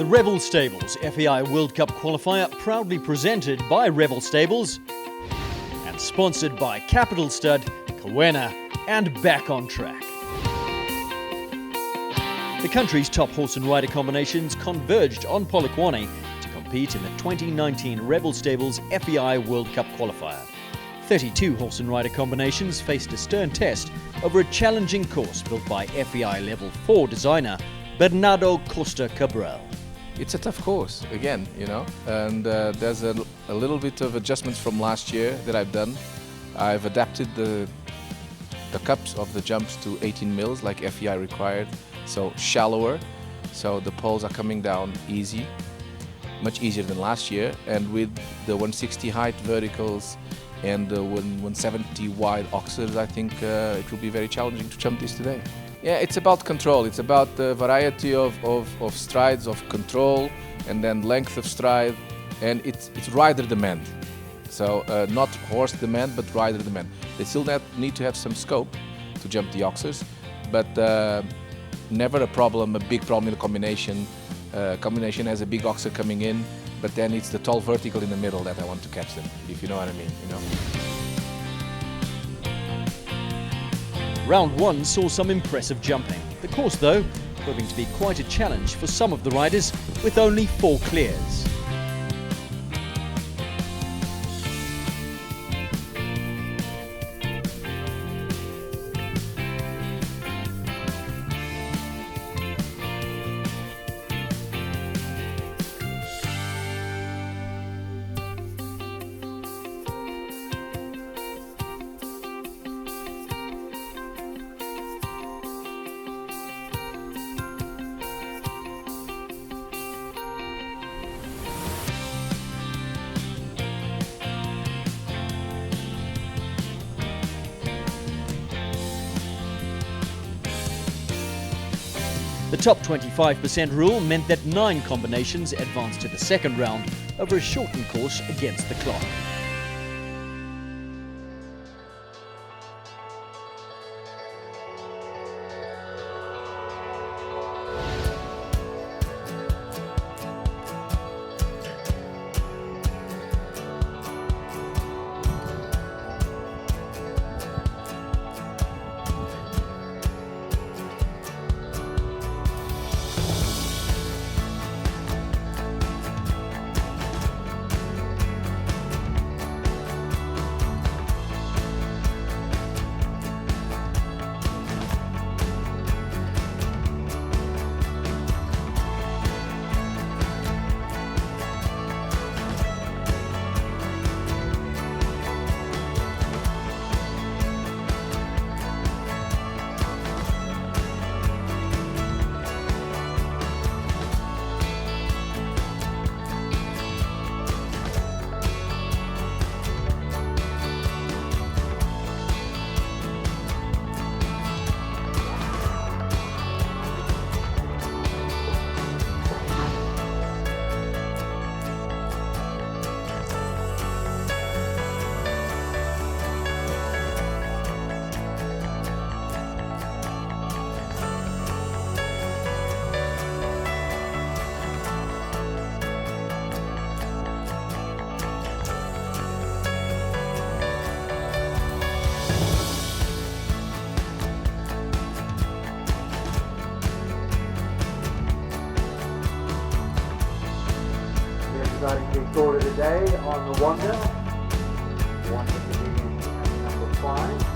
The Revil Stables FEI World Cup Qualifier, proudly presented by Revil Stables and sponsored by Capital Stud, Kawena and Back on Track. The country's top horse and rider combinations converged on Polokwane to compete in the 2019 Revil Stables FEI World Cup Qualifier. 32 horse and rider combinations faced a stern test over a challenging course built by FEI Level 4 designer Bernardo Costa Cabral. It's a tough course, again, and there's a little bit of adjustments from last year that I've done. I've adapted the cups of the jumps to 18 mils like FEI required, so shallower, so the poles are coming down easy, much easier than last year, and with the 160 height verticals and the 170 wide oxers, I think it will be very challenging to jump this today. Yeah, it's about control. It's about the variety of strides, of control, and then length of stride, and it's rider demand. So not horse demand, but rider demand. They still need to have some scope to jump the oxers, but never a big problem in the combination. Combination has a big oxer coming in, but then it's the tall vertical in the middle that I want to catch them, if you know what I mean. Round 1 saw some impressive jumping. The course, though, proving to be quite a challenge for some of the riders, with only 4 clears. The top 25% rule meant that 9 combinations advanced to the second round over a shortened course against the clock. Deciding to call it a day on the Wonder. Wonder to be in at number 5.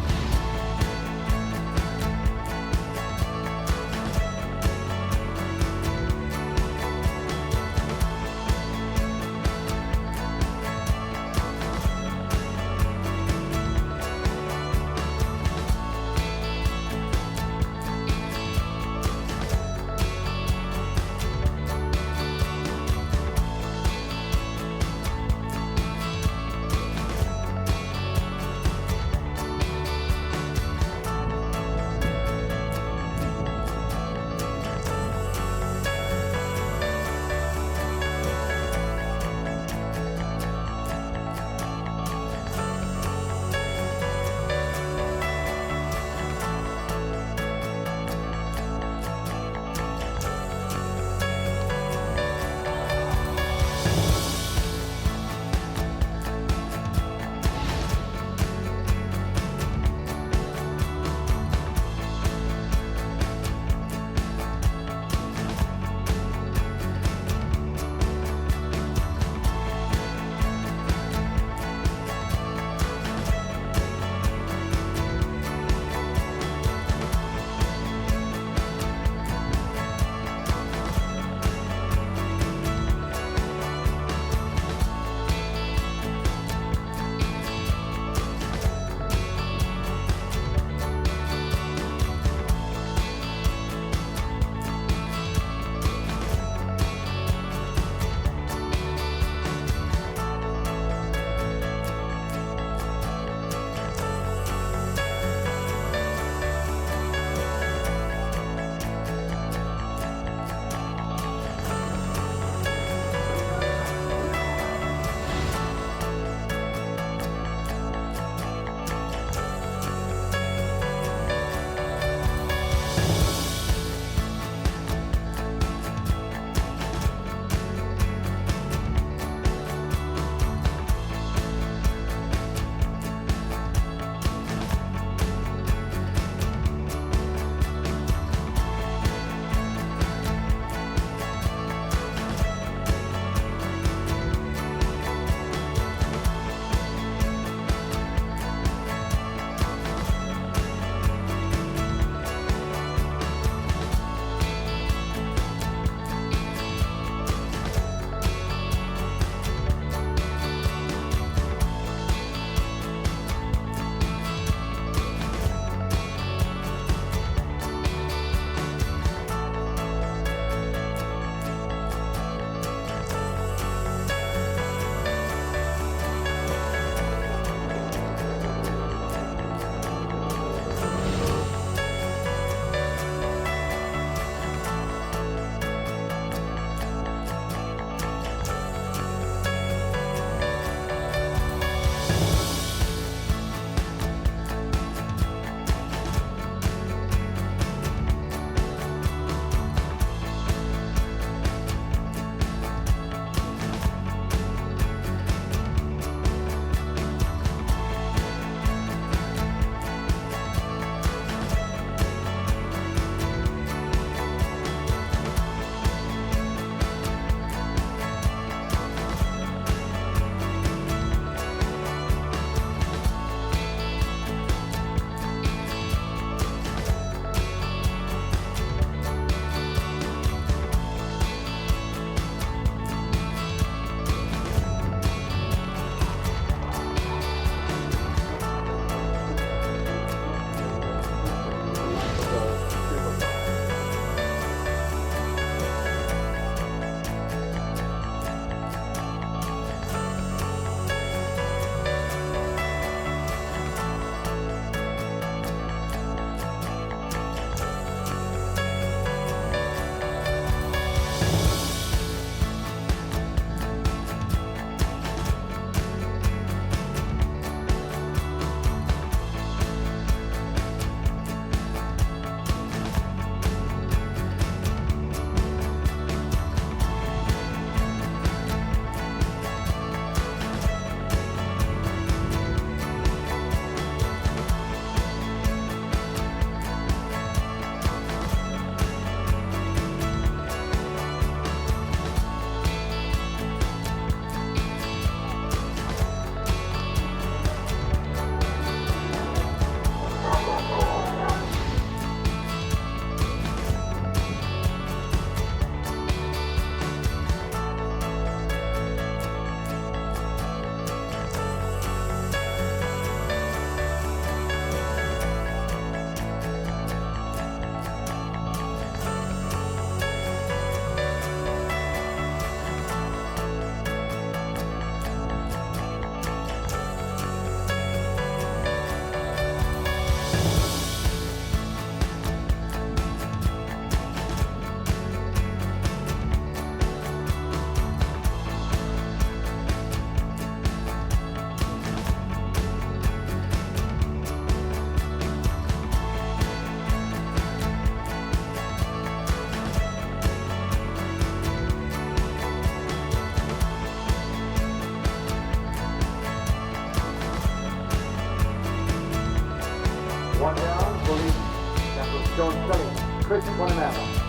John Sully, Chris Bonamera.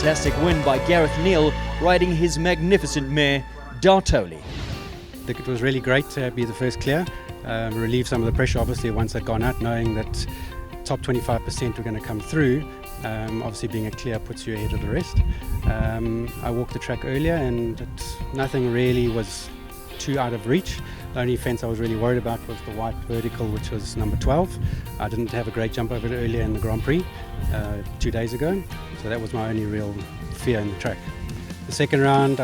Fantastic win by Gareth Neal, riding his magnificent mare, Dartoli. I think it was really great to be the first clear, relieve some of the pressure obviously once I'd gone out, knowing that top 25% were going to come through. Obviously being a clear puts you ahead of the rest. I walked the track earlier and nothing really was too out of reach. The only fence I was really worried about was the white vertical, which was number 12. I didn't have a great jump over it earlier in the Grand Prix 2 days ago, so that was my only real fear in the track. The second round,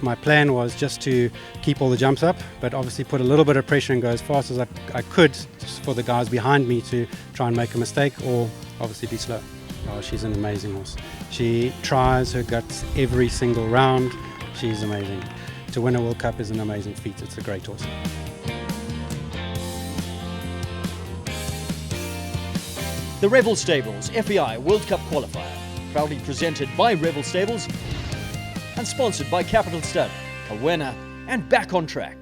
my plan was just to keep all the jumps up, but obviously put a little bit of pressure and go as fast as I could for the guys behind me to try and make a mistake or obviously be slow. Oh, she's an amazing horse. She tries her guts every single round. She's amazing. To win a World Cup is an amazing feat. It's a great horse. The Revil Stables FEI World Cup Qualifier, proudly presented by Revil Stables and sponsored by Capital Stud, Kawena and Back on Track.